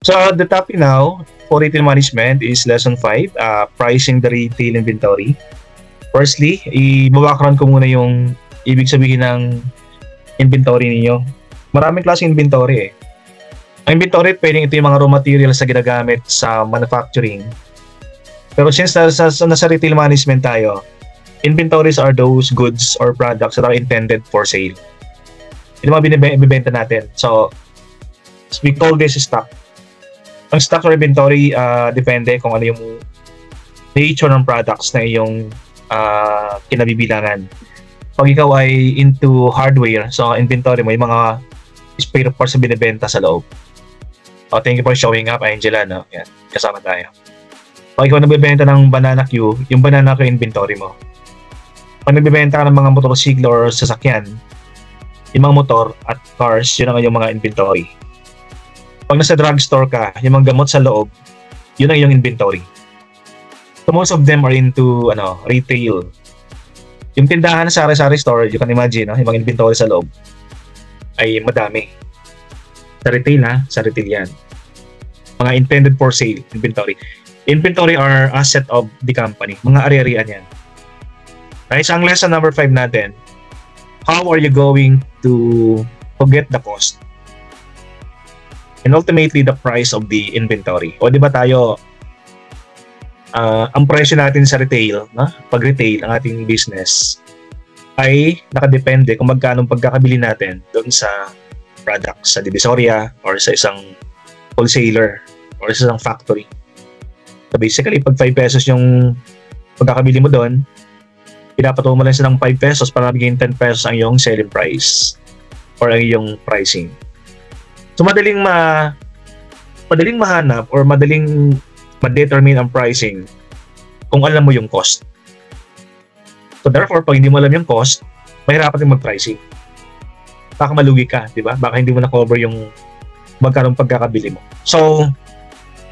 So the topic now for retail management is lesson 5, pricing the retail inventory. Firstly, i-background ko muna yung ibig sabihin ng inventory ninyo. Maraming klaseng inventory eh. Ang inventory, pwedeng ito yung mga raw materials na ginagamit sa manufacturing. Pero since nasa retail management tayo, inventories are those goods or products that are intended for sale. Ito mga binibenta natin. So, we call this stock. Ang stock or inventory, depende kung ano yung nature ng products na iyong kinabibilangan. Pag ikaw ay into hardware, so inventory mo, yung mga spare parts na binibenta sa loob. Oh, thank you for showing up, Angela. No? Yan, kasama tayo. Pag ikaw nagbibenta ng banana Q, yung banana Q inventory mo. Pag nagbibenta ka ng mga motorsiklo or sasakyan, yung mga motor at cars, yun ang yung mga inventory. Pag nasa drugstore ka, yung mga gamot sa loob, yun ang yung inventory. So most of them are into retail. Yung tindahan sa sari-sari store, you can imagine, yung mga inventory sa loob ay madami. Sa retail sa retail yan. Mga intended for sale, inventory. Inventory are asset of the company. Mga ari-arian yan. Okay, so ang lesson number 5 natin, how are you going to get the cost? And ultimately, the price of the inventory. O di ba tayo, ang presyo natin sa retail, pag retail, ang ating business, ay nakadepende kung magkano pagkakabili natin doon sa product, sa divisoria, or sa isang wholesaler, or sa isang factory. So basically, pag 5 pesos yung pagkakabili mo doon, pinapataw mo lang siya ng 5 pesos para maging 10 pesos ang iyong selling price or ang iyong pricing. So madaling mahanap or madaling ma-determine ang pricing kung alam mo yung cost. So therefore, pag hindi mo alam yung cost, mahirapan din mag-pricing. Baka malugi ka, di ba? Baka hindi mo na-cover yung magkano pagkakabili mo. So,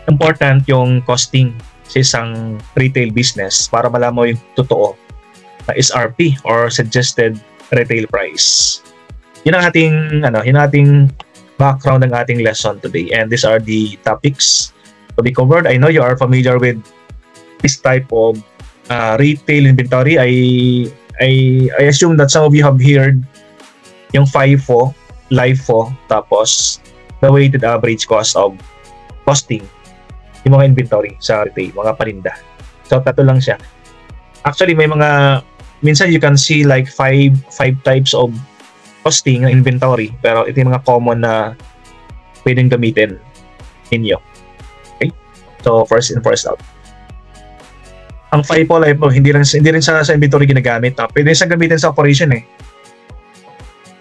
important yung costing sa isang retail business para malaman mo yung totoo na SRP or suggested retail price. Yun ang ating background ng ating lesson today, and these are the topics to be covered. I know you are familiar with this type of retail inventory. I assume that some of you have heard yung FIFO, LIFO, tapos the weighted average cost of costing yung mga inventory sa retail, mga paninda. So tatlo lang siya. Actually, may minsan you can see like five types of costing ng inventory, pero ito yung mga common na pwedeng gamitin ninyo. Okay? So first in, first out. Ang FIFO, LIFO, hindi rin sa inventory ginagamit. Pwede siyang gamitin sa operation eh.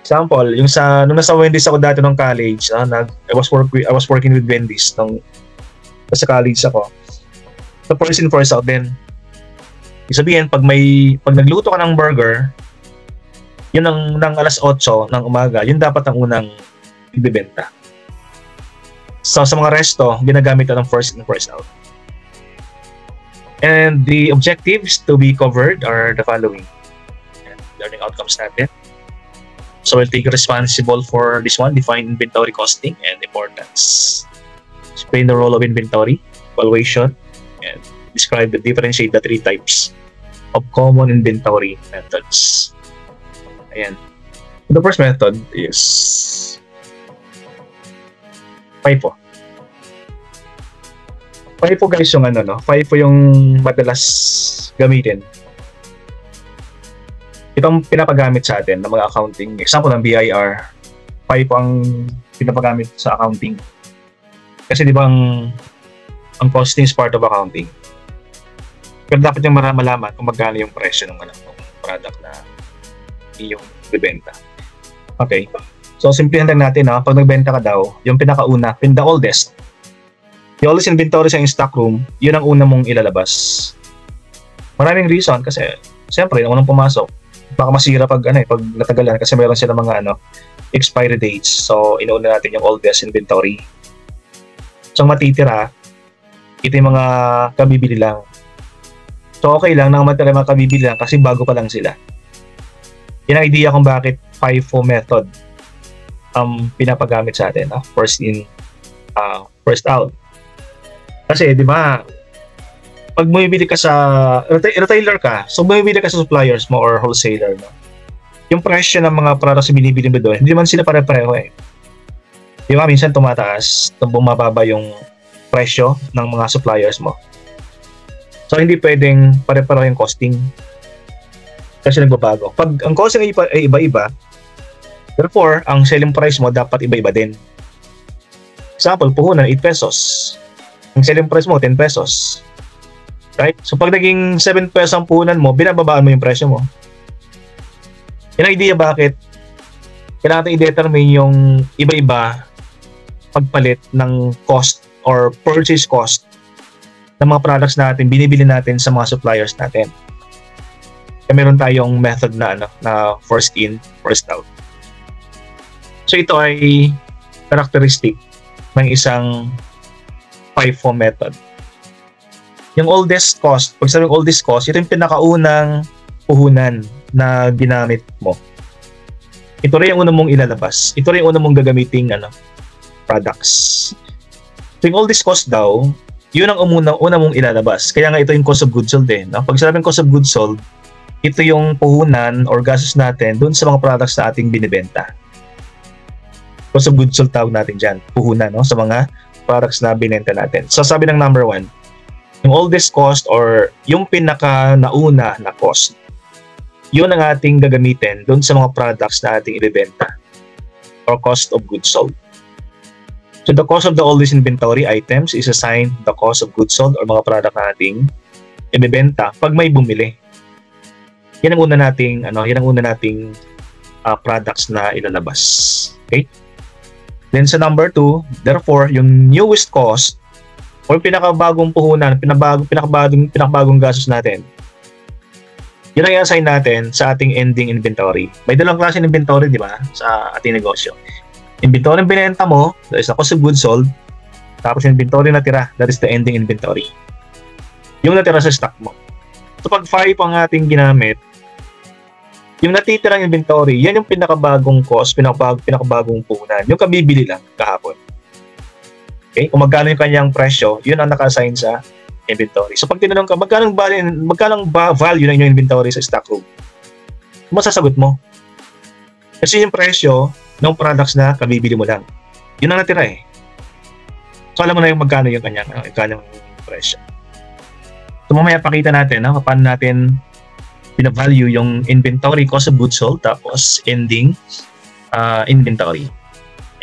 Example, yung nung nasa Wendy's ako dati nung college, I was working with Wendy's nung sa college ako. So first in, first out din. Ibig sabihin, pag nagluto ka ng burger, yun ng alas 8 ng umaga, yun dapat ang unang ibibenta. So sa mga resto, ginagamit ito ng first in, first out. And the objectives to be covered are the following. Learning outcomes natin. So we'll take responsible for this one, define inventory costing and importance. Explain the role of inventory, valuation, and differentiate the 3 types of common inventory methods. Ayan. The first method is FIFO. FIFO guys yung FIFO yung madalas gamitin. Itong pinapagamit sa atin ng mga accounting. Example ng BIR, FIFO ang pinapagamit sa accounting. Kasi di ba ang costing is part of accounting. Pero dapat yung malaman kung magkano yung presyo ng product na yung bibenta. Okay. So, simplihan lang natin, pag nagbenta ka daw, yung pinakauna, the oldest inventory sa stock room, yun ang una mong ilalabas. Maraming reason kasi, siyempre, unang pumasok, baka masira pag natagalan kasi mayroon sila mga expiry dates. So, inuuna natin yung oldest inventory. So, matitira, ito yung mga kabibili lang. So, okay lang na matira mga kabibili lang kasi bago pa lang sila. Yan ang idea kung bakit FIFO method pinapagamit sa atin. First first out. Kasi, di ba, pag bumibili ka sa retailer ka, so bumibili ka sa suppliers mo or wholesaler, no? Yung presyo ng mga products na binibili mo doon, hindi man sila pare-pareho eh. Di ba, minsan tumataas, bumababa yung presyo ng mga suppliers mo. So, hindi pwedeng pare-pareho yung costing. Kasi nagbabago. Pag ang costing ay iba-iba, therefore, ang selling price mo dapat iba-iba din. Example, puhunan 8 pesos. Ang selling price mo 10 pesos. Right? So pag naging 7 pesos ang puhunan mo, binababaan mo yung presyo mo. Yan ang idea bakit kailangan natin i-determine yung iba-iba pagpalit ng cost or purchase cost ng mga products natin, binibili natin sa mga suppliers natin. Kaya meron tayong method na na first in, first out. So ito ay characteristic ng isang FIFO method. Yung oldest cost, pag sabing oldest cost, ito yung pinakaunang puhunan na ginamit mo. Ito rin yung una mong ilalabas. Ito rin yung una mong gagamiting products. So yung oldest cost daw, yun ang una mong ilalabas. Kaya nga ito yung cost of goods sold eh. No? Pag sabing cost of goods sold, ito yung puhunan or gastos natin dun sa mga products na ating binibenta. Cost of goods sold tawag natin dyan. Puhunan sa mga products na binenta natin. So sabi ng number 1, yung oldest cost or yung pinaka nauna na cost, yun ang ating gagamitin dun sa mga products na ating ibebenta or cost of goods sold. So the cost of the oldest inventory items is assigned the cost of goods sold or mga product na ating ibebenta pag may bumili. Yan ang una nating products na ilalabas. Okay? Then sa number 2, therefore, yung newest cost or pinakabagong puhunan, pinakabagong gastos natin, yun ang i-assign natin sa ating ending inventory. May dalawang klase ng inventory, di ba, sa ating negosyo. Inventory yung binenta mo, that is the cost of goods sold. Tapos yung inventory natira, that is the ending inventory. Yung natira sa stock mo. So pag FIFO ang ating ginamit, yung natitirang inventory, yan yung pinakabagong cost, pinakabagong puhunan. Yung kabibili lang kahapon. Okay? Kung magkano yung kanyang presyo, yun ang naka-assign sa inventory. So pag tinanong ka, magkano value ng inyong inventory sa stock room? Masasagot mo. Kasi yung presyo ng products na kabibili mo lang. Yun ang natira eh. So alam mo na yung magkano yung kanyang presyo. So mamaya pakita natin paano natin pina-value yung inventory, cost of goods sold, tapos ending inventory.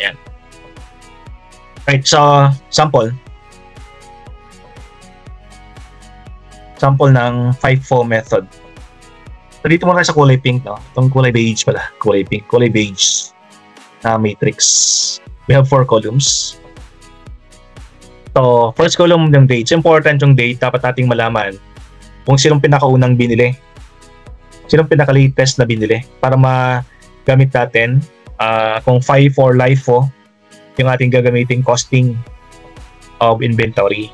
Ayan. Right, so sample ng FIFO method. So dito muna sa kulay pink, no? Itong kulay beige pala. Kulay pink, kulay beige na matrix. We have 4 columns. So, first column ng date. It's important yung date. Dapat nating malaman kung sinong pinakaunang binili. Sinong pinaka-latest na binili para magamit natin kung FIFO or LIFO yung ating gagamiting costing of inventory.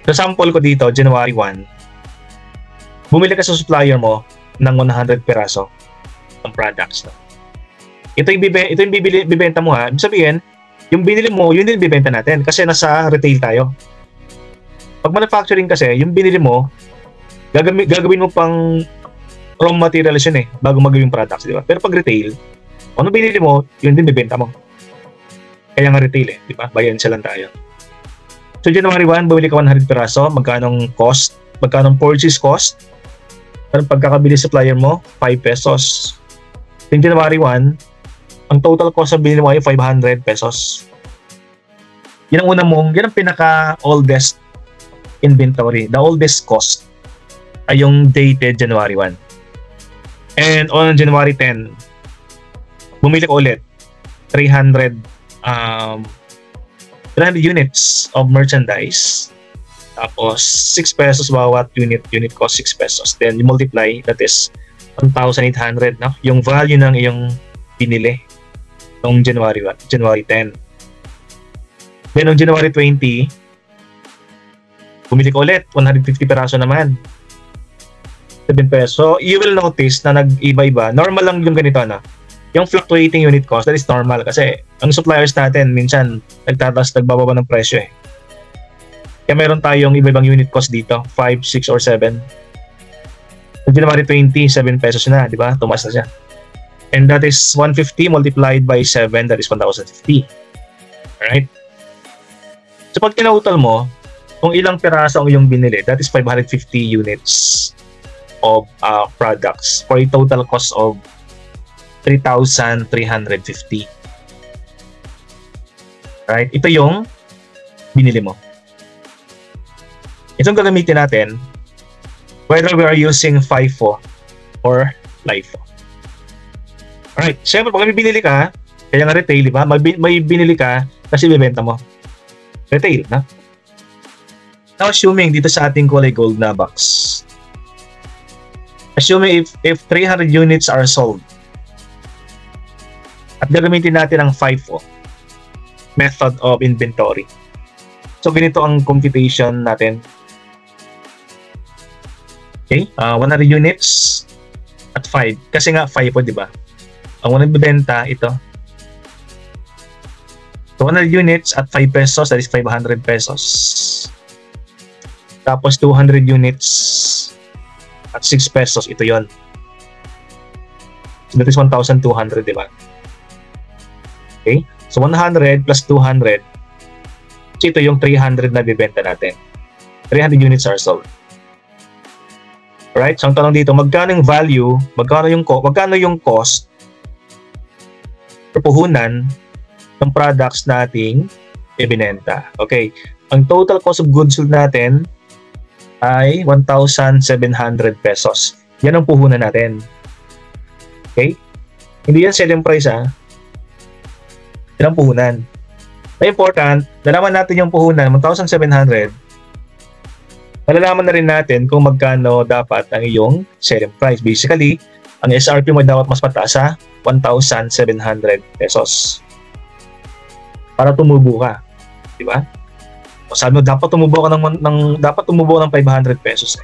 So sample ko dito, January 1, bumili ka sa supplier mo ng 100 peraso ng products. No? Ito yung bibenta mo ha. Ibig sabihin, yung binili mo, yun din bibenta natin kasi nasa retail tayo. Pag manufacturing kasi, yung binili mo, gagawin mo pang raw materials yun bago magawin yung products, di ba? Pero pag retail, ano binili mo, yun din bibenta mo. Kaya nga retail di ba? Bayan siya lang tayo. So January 1, bumili ka 100 peraso, magkanong cost, magkanong purchase cost, anong pagkakabili supplier mo, 5 pesos. Yung January 1, ang total cost na binili mo ay 500 pesos. Yan ang pinaka-oldest inventory, the oldest cost ay yung dated January 1. And on January 10, bumili ko ulit 300 units of merchandise. Tapos 6 pesos bawat unit cost 6 pesos. Then you multiply, that is 1,800 no? Yung value ng iyong binili noong January 10. Then noong January 20, bumili ko ulit 150 peraso naman. 7 pesos. So, you will notice na nag-iba-iba. Normal lang yung ganito Yung fluctuating unit cost, that is normal kasi ang suppliers natin minsan nagtataas, nagbababa ng presyo eh. Kaya meron tayong iba-ibang unit cost dito, 5, 6, or 7. Sa January 20, 7 pesos na, di ba? Tumaas na siya. And that is 150 multiplied by 7, that is 1,050. Alright? So pag tinotal mo, kung ilang piraso ang iyong binili, that is 550 units of products for a total cost of 3,350. Right? Ito yung binili mo. Itong gagamitin natin whether we are using FIFO or LIFO. Alright. Siyempre, pag may binili ka, kaya nga retail, di ba? May binili ka kasi bibenta mo. Retail, na? Now, assuming dito sa ating kulay gold na box, assuming if 300 units are sold, at gagamitin natin ang FIFO method of inventory. So, ganito ang computation natin. Okay, 100 units at 5. Kasi nga FIFO, di ba? Ang unang bibenta, ito. So, 100 units at 5 pesos, that is 500 pesos. Tapos 200 units at 6 pesos, ito yon. So that is 1,200, di ba? Okay? So 100 plus 200. So ito yung 300 na bibenta natin. 300 units are sold. Alright? So ang tanong dito, magkano yung value, magkano yung cost per puhunan ng products nating ibinenta. Okay? Ang total cost of goods sold natin ay 1,700 pesos. Yan ang puhunan natin. Okay? Hindi yan selling price ha. Yan ang puhunan. Na important, nalaman natin yung puhunan, 1,700. Malalaman na rin natin kung magkano dapat ang iyong selling price. Basically, ang SRP mo dapat mas mataas sa 1,700 pesos. Para tumubo ka. Di ba? O sabi mo, dapat tumubo ka ng 500 pesos.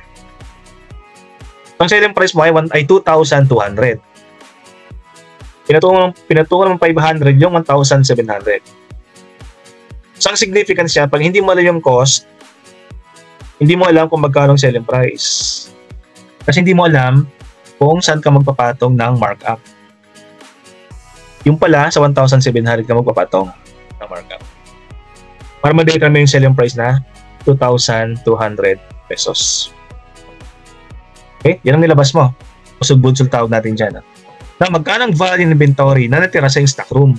Ang selling price mo ay 2,200. Pinatungan ng 500 yung 1,700. So, ang significance siya, pag hindi mo alam yung cost, hindi mo alam kung magkano ang selling price. Kasi hindi mo alam kung saan ka magpapatong ng markup. Yung pala, sa 1,700 ka magpapatong ng markup. Para ma-determine yung selling price na 2,200 pesos. Okay? Yan ang nilabas mo. Usog bunsol tawag natin dyan. Na magkano ang value ng inventory na natira sa yung stock room?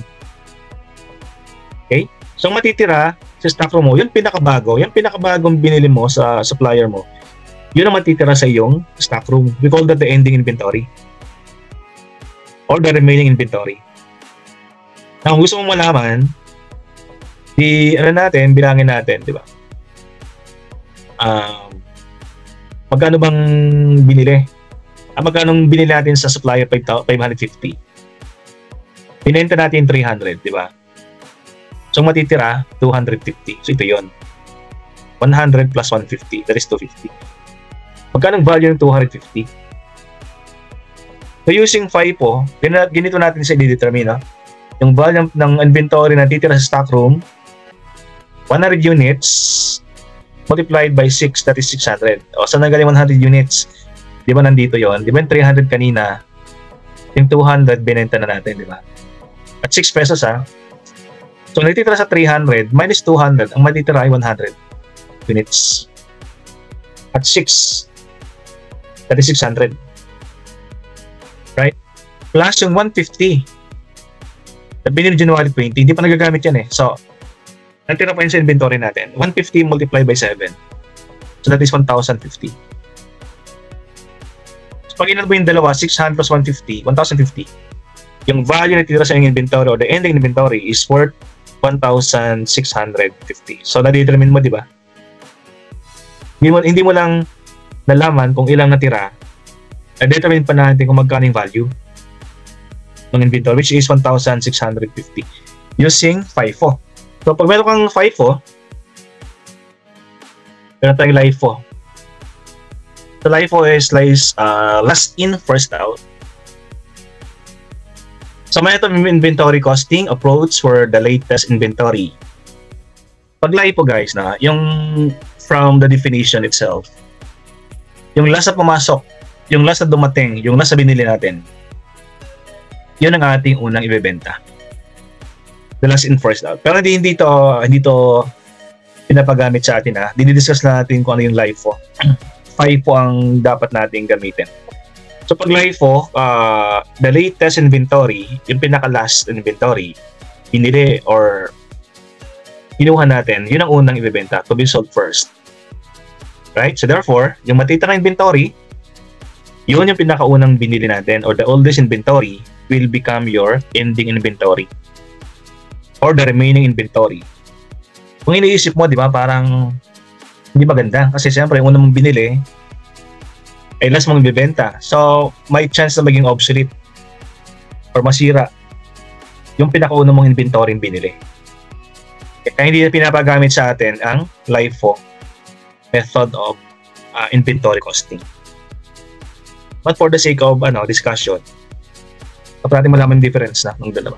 Okay? So, matitira sa stock room mo, yung pinakabagong binili mo sa supplier mo, yun ang matitira sa iyong stock room. We call that the ending inventory. Or the remaining inventory. Now, kung gusto mong malaman, bilangin natin, di ba? Magkano bang binili? Magkano binili natin sa supplier? 550. Binenta natin 300, di ba? So, matitira 250. So, ito yon. 100 plus 150. That is 250. Magkano ang value ng 250? So, using FIFO, ganito natin siya i-determine. No? Yung value ng inventory na titira sa stock room, 100 units multiplied by 6, that is 600. O, saan nagaling 100 units? Di ba nandito yon? Di ba yung 300 kanina? Yung 200, binenta na natin, di ba? At 6 pesos, ha? So, natitira sa 300 minus 200, ang matitira ay 100 units. At 6, that is 600. Right? Plus yung 150. Na binili January 20, hindi pa nagagamit yan eh. So, natira pa yun sa inventory natin. 150 multiplied by 7. So, that is 1,050. So, pag inano mo yung dalawa, 600 plus 150, 1,050. Yung value na titira sa inventory or the ending inventory is worth 1,650. So, na-determine mo, di ba? Hindi mo lang nalaman kung ilang natira. Na-determine pa natin kung magkano yung value ng inventory, which is 1,650 using FIFO. So, pag meron kang FIFO, meron tayong LIFO. So, LIFO is last in, first out. So may itong inventory costing approach for the latest inventory. Pag LIFO guys na, yung from the definition itself, yung last na pumasok, yung last na dumating, yung last na binili natin, yun ang ating unang ibebenta. The last in first out. Pero hindi to pinapagamit sa atin ha. Dinidiscuss na natin kung ano yung LIFO. FIFO ang dapat nating gamitin. So pag LIFO, the latest inventory, yung pinaka-last inventory, binili or kinuha natin, yun ang unang ibebenta to be sold first. Right? So therefore, yung matitirang inventory, yun yung pinakaunang binili natin or the oldest inventory will become your ending inventory or the remaining inventory. Kung iniisip mo, di ba, parang hindi maganda kasi siyempre yung unang mong binili ay last mong ibebenta. So, may chance na maging obsolete or masira yung pinakaunang mong inventory binili. Kaya hindi na pinapagamit sa atin ang LIFO method of inventory costing. But for the sake of discussion, dapat natin malaman yung difference na ng dalawa.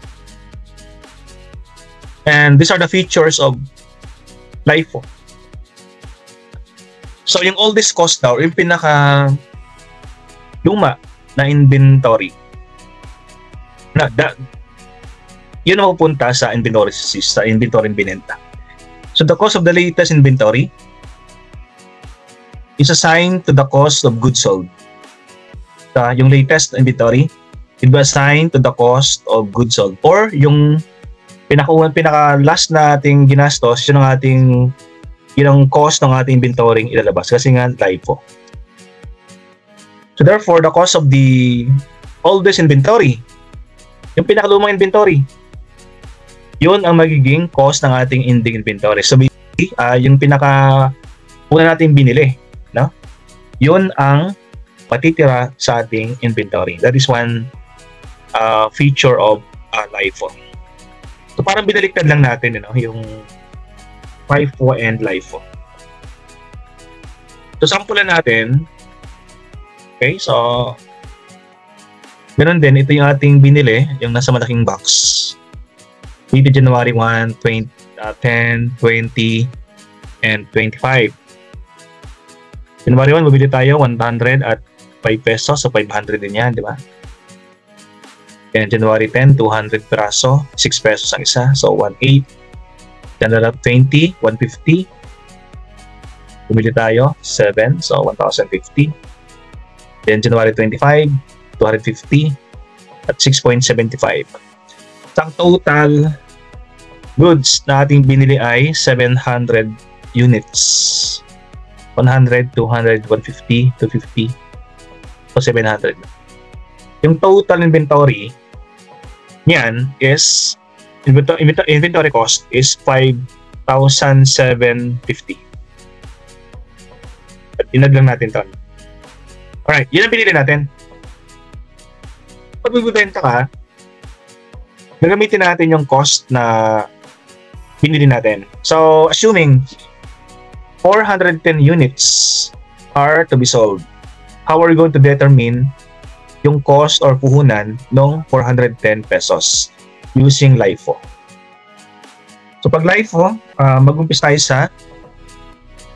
And these are the features of LIFO. So, yung oldest cost daw, yung pinaka luma na inventory, yun ang pupunta sa inventory binenta. So, the cost of the latest inventory is assigned to the cost of goods sold. Yung latest inventory, it will assign to the cost of goods sold. Or yung pinaka-last na ating ginastos, yun ang cost ng ating inventory ilalabas. Kasi nga, LIFO. So therefore, the cost of the oldest inventory, yung pinakalumang inventory, yun ang magiging cost ng ating ending inventory. So yung una nating binili, no? Yun ang patitira sa ating inventory. That is one feature of LIFO. So parang binaliktad lang natin yung FIFO and LIFO. So sampulan natin. Okay, so ganoon din, ito yung ating binili, yung nasa malaking box. Maybe January 1, 10, 20, and 25. January 1, bumili tayo 100 at 5 pesos, so 500 din yan, di ba? And January 10, 200 peraso, 6 pesos ang isa, so 1.8. January 20, 150. Bumili tayo 7, so 1,050. Then January 25, 250 at 6.75. Ang total goods na ating binili ay 700 units. 100, 200, 150, 250, so 700. Yung total inventory niyan is inventory cost is 5,750. At inad lang natin ito. Alright, yun ang pinili natin. Pag magbibenta ka, gagamitin natin yung cost na binili natin. So, assuming 410 units are to be sold, how are you going to determine yung cost or puhunan ng 410 pesos using LIFO? So, pag LIFO, mag-umpis tayo sa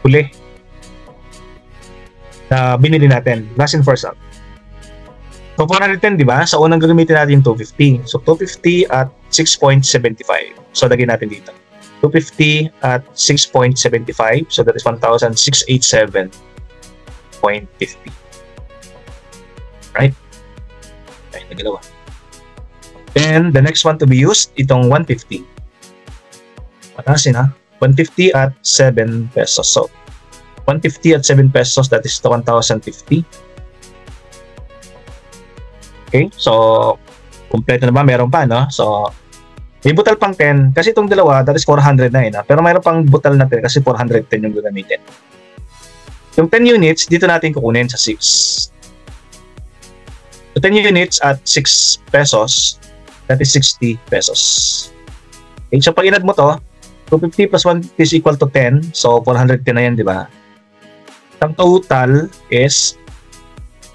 huli na binili natin, last in first out. So 410, di ba? So unang gagamitin natin yung 250. So 250 at 6.75. So lagyan natin dito. 250 at 6.75. So that is 1,687.50. Right? Okay, nagalawa. Then the next one to be used, itong 150. Patasin ha? 150 at 7 pesos. So 150 at 7 pesos, that is 1,050. Okay, so kompleto na ba? Meron pa, no? So may butal pang 10 kasi itong dalawa, that is 400 na yun, pero mayroon pang butal na 10 kasi 410 yung gagamitin. Yung 10 units, dito natin kukunin sa 6. So 10 units at 6 pesos, that is 60 pesos. Okay, so pag inad mo to, 250 plus 1 is equal to 10, so 410 na yan, di ba? Ang total is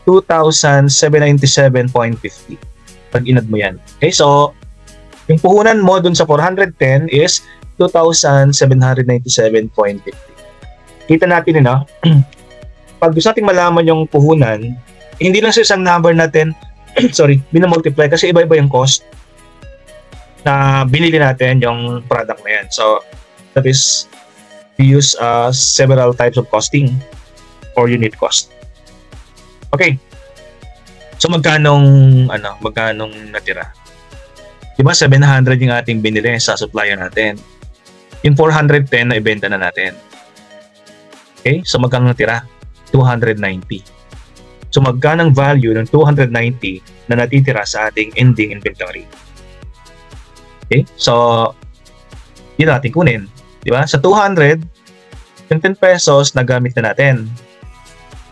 2,797.50. pag inad mo yan. Okay, so yung puhunan mo dun sa 410 is 2,797.50. Kita natin yun, no? Pag gusto natin malaman yung puhunan, hindi lang sa isang number natin, sorry, binamultiply kasi iba-iba yung cost na binili natin yung product na yan. So, that is, we use several types of costing or unit cost. Okay. So, magkanong natira? Diba 700 yung ating binili sa supplier natin. Yung 410 na ibenta na natin. Okay? So magkano natira? 290. So magkano ang value ng 290 na natitira sa ating ending inventory? Okay? So yun natin kunin. Diba? Sa 200, yung 10 pesos na gamit na natin.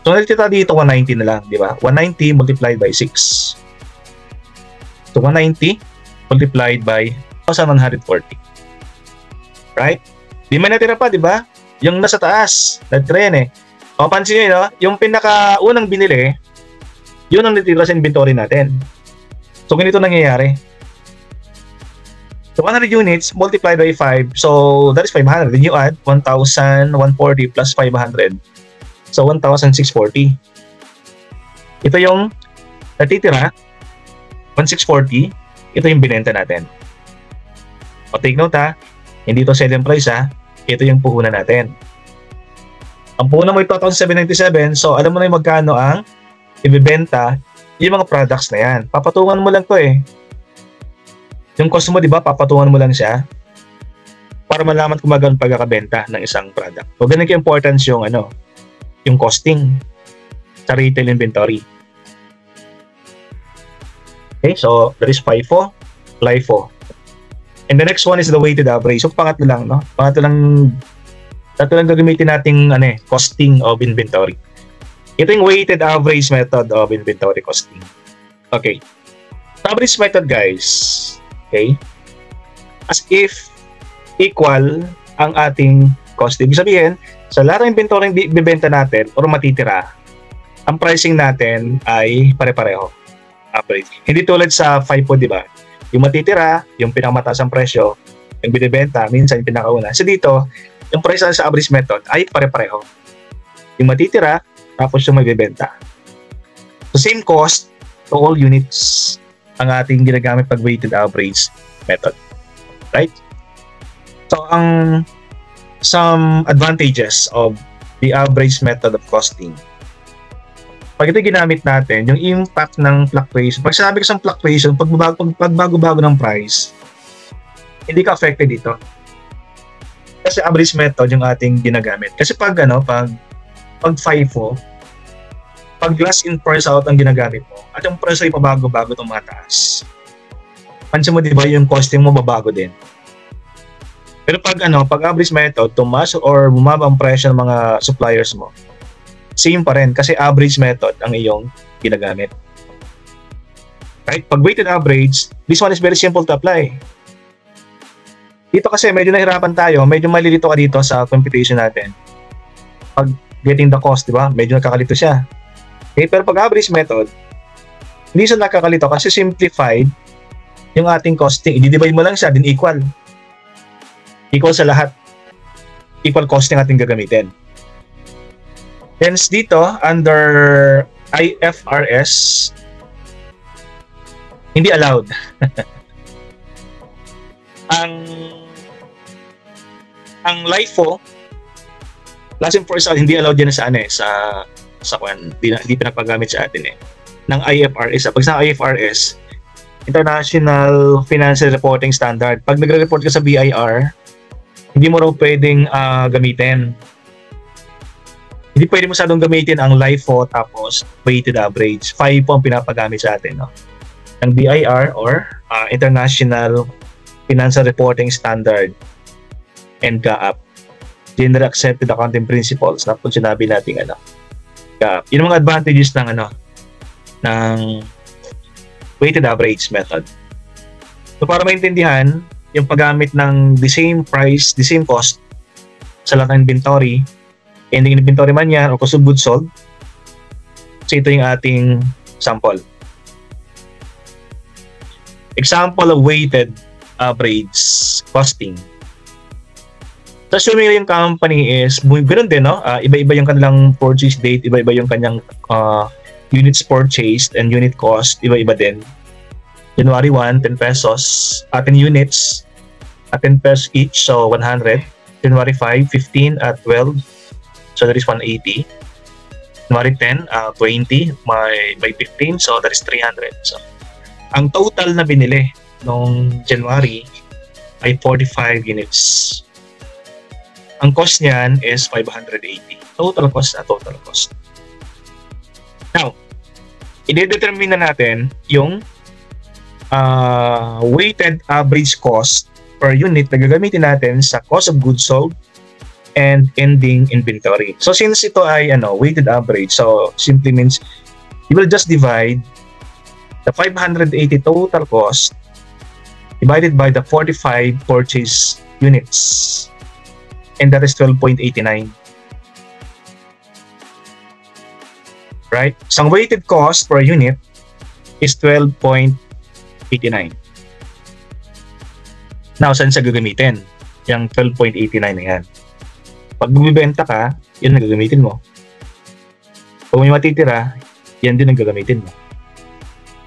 So natitira dito 190 na lang. Diba? 190 multiplied by 6. So 190 multiplied by 1,140. Right? Di man natira pa, di ba? Yung nasa taas, natira yan eh. O, pansin nyo, no? Yung pinaka-unang binili, yun ang natira sa inventory natin. So, ganito nangyayari. So, 100 units multiplied by 5. So, that is 500. Then you add 1,140 plus 500. So, 1,640. Ito yung natitira, 1,640. Ito yung binenta natin. O take note ha, hindi ito selling price ha, ito yung puhunan natin. Ang puhunan mo ito 2,797, so alam mo na yung magkano ang ibibenta yung mga products na yan. Papatungan mo lang to eh. Yung cost mo, di ba, papatungan mo lang siya para malaman kung magkano pagkakabenta ng isang product. So ganun ka-importance yung yung costing sa retail inventory. Okay, so that is FIFO, LIFO. And the next one is the weighted average. So pangatlo lang, no? Tatlo lang gagamitin nating costing of inventory. Ito yung weighted average method of inventory costing. Okay. Average method, guys. Okay? As if equal ang ating costing. Ibig sabihin, sa lahat ng inventory yung bibenta natin or matitira, ang pricing natin ay pare-pareho. Average. Hindi tulad sa FIFO, di ba? Yung matitira, yung pinakamataas ang presyo, yung binibenta, minsan yung pinakauna. So dito, yung price sa average method ay pare-pareho. Yung matitira, tapos yung magbibenta. So same cost to all units ang ating ginagamit pag weighted average method. Right? So some advantages of the average method of costing. Pag ito ginamit natin, yung impact ng fluctuation, pag sinabi ko sa fluctuation, pag bago-bago ng price, hindi ka affected dito. Kasi average method yung ating ginagamit. Kasi pag FIFO, pag last in first out ang ginagamit mo, at yung price ay pabago-bago itong mataas. Pansin mo, di ba, yung costing mo babago din. Pero pag average method, tumaas or bumaba ang presyo ng mga suppliers mo, same pa rin kasi average method ang iyong ginagamit. Right? Pag weighted average, this one is very simple to apply. Dito kasi medyo nahirapan tayo, medyo malilito ka dito sa computation natin. Pag getting the cost, di ba? Medyo nakakalito siya. Okay? Pero pag average method, hindi siya nakakalito kasi simplified yung ating costing. I-divide mo lang siya, din equal. Equal sa lahat. Equal costing ating gagamitin. Hence dito, under IFRS, hindi allowed. ang LIFO, last in first out, hindi allowed yan sa hindi pinagpagamit sa atin eh. Ng IFRS. Pag sa IFRS, International Financial Reporting Standard, pag nagre-report ka sa BIR, hindi mo raw pwedeng gamitin. Hindi pwede mo masyadong gamitin ang LIFO tapos weighted average. FIFO ang pinapagamit sa atin, no? Ang BIR or International Financial Reporting Standard and GAAP. Generally Accepted Accounting Principles. Na po sinabi natin GAAP. Yun ang mga advantages ng weighted average method. So para maintindihan yung paggamit ng the same price, the same cost sa lahat ng inventory, ending inventory man yan o cost of goods sold. So ito yung ating sample. Example of weighted average costing. So, assuming yung company is, ganoon din, no? Iba-iba yung kanilang purchase date, iba-iba yung kanyang units purchased and unit cost, iba-iba din. January 1, 10 pesos. 10 units, 10 pesos each, so 100. January 5, 15 at 12, so that is 180. January 10, 20 by 15, so that is 300. So, ang total na binili nung January ay 45 units. Ang cost niyan is 580. Total cost na total cost. Now, i-determine na natin yung weighted average cost per unit na gagamitin natin sa cost of goods sold and ending inventory. So since ito ay weighted average, so simply means you will just divide the 580 total cost divided by the 45 purchase units, and that is 12.89. Right? So ang weighted cost per unit is 12.89. Now, saan siya gagamitin? Yung 12.89 na yan. Pag bumibenta ka, yun ang gagamitin mo. Kung may matitira, yan din ang gagamitin mo.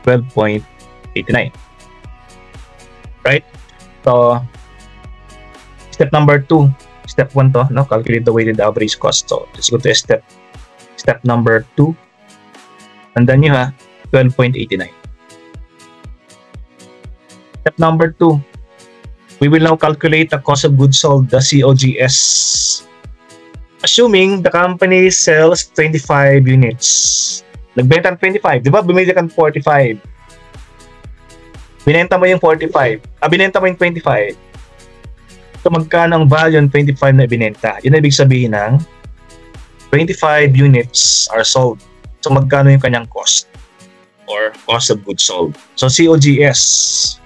12.89. Right? So, step number 2. Step 1 to, no? Calculate the weighted average cost. So, let's go to step number 2. Tandaan nyo ha, 12.89. Step number 2. We will now calculate the cost of goods sold, the COGS. Assuming the company sells 25 units. Nagbenta ng 25. Di ba? Bumili ka ng 45. Binenta mo yung 45. Binenta mo yung 25. So, magkano ang value ng 25 na binenta? Yun ang ibig sabihin ng 25 units are sold. So, magkano yung kanyang cost or cost of goods sold? So, COGS.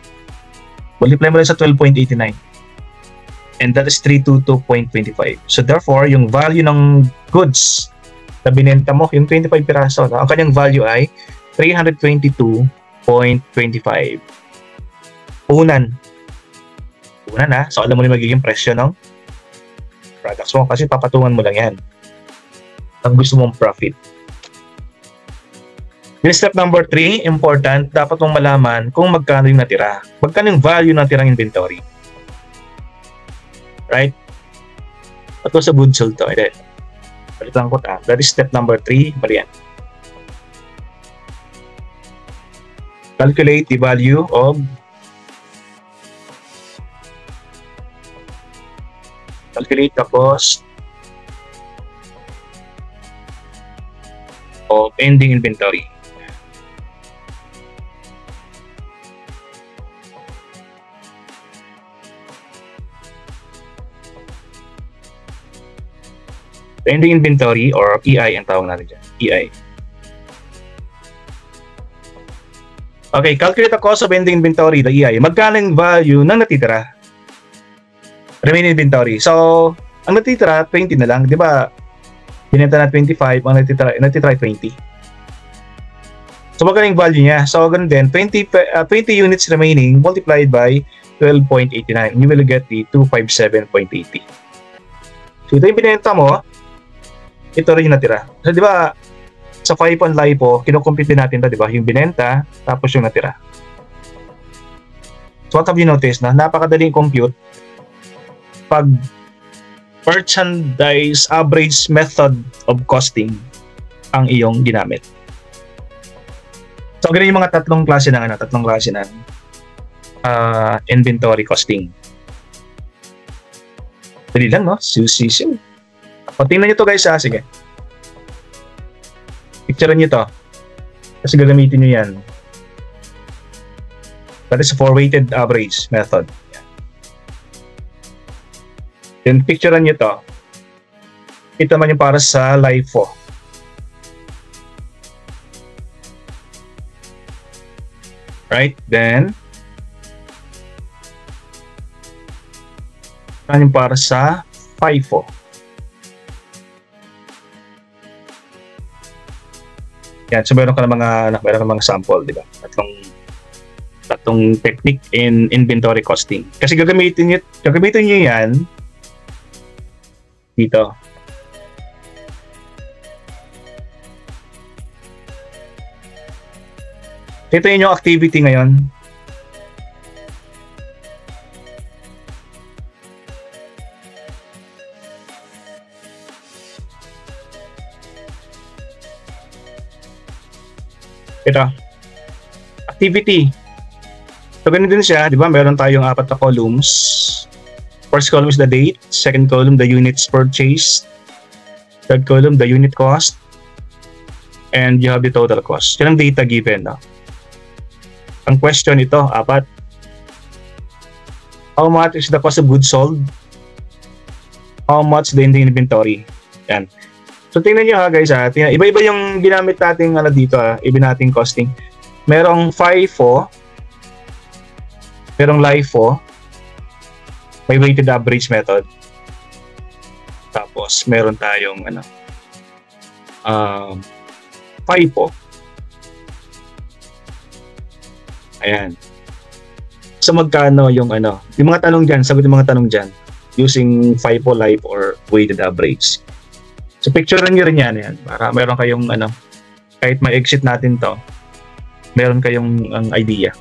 Multiply mo lang sa 12.89. And that is 322.25. So, therefore, yung value ng goods na binenta mo, yung 25 piraso, ang kanyang value ay 322.25. Unan ha. So, alam mo na magiging presyo ng products mo kasi papatungan mo lang yan. Ang gusto mong profit. Yung step number 3, important, dapat mong malaman kung magkano yung natira. Magkano yung value ng tirang inventory. Right? Ito sa goods sold to. Palitan ko ta. That is step number 3. Bali yan. Calculate the value of calculate the cost of ending inventory. Ending inventory or EI ang tawag natin dyan. EI. Okay, calculate the cost of ending inventory, the EI. Magkano yung value ng natitira? Remaining inventory. So, ang natitira, 20 na lang. Di ba? Binenta na 25, ang natitira 20. So, magkano yung value niya? So, ganun din. 20 units remaining multiplied by 12.89. You will get the 257.80. So, ito yung binenta mo. Ito rin yung natira. So, di ba, sa 5 on LIFO, kinukumpute natin ito, di ba? Yung binenta, tapos yung natira. So, what have you noticed na? Napakadaling compute pag merchandise average method of costing ang iyong ginamit. So, ganun yung mga tatlong klase ng inventory costing. Dali lang, no? Siw. O, tingnan nyo to guys, ha? Sige. Picturean nyo to. Kasi gagamitin nyo yan. That is for weighted average method. Then, picturean nyo to. Ito naman yung para sa LIFO. Right? Then, ito yung para sa FIFO. Yan, so meron ka ng mga sample, di ba? tong technique in inventory costing. Kasi gagamitin niyo yan dito. Ito yung activity ngayon. Ito. Activity. So, ganun din siya. Di ba? Meron tayong 4 na columns. First column is the date. Second column, the units purchased. Third column, the unit cost. And you have the total cost. Yan ang data given. No? Ang question ito, 4. How much is the cost of goods sold? How much the inventory? Yan. So tingnan nyo guys iba-iba yung ginamit nating dito iba nating costing. Merong FIFO, merong LIFO, may weighted average method. Tapos meron tayong FIFO. Ayan. So magkano yung yung mga tanong diyan, sagot yung mga tanong diyan using FIFO, LIFO or weighted average. So picturean niyo rin yan para meron kayong kahit ma-exit natin to, meron kayong idea.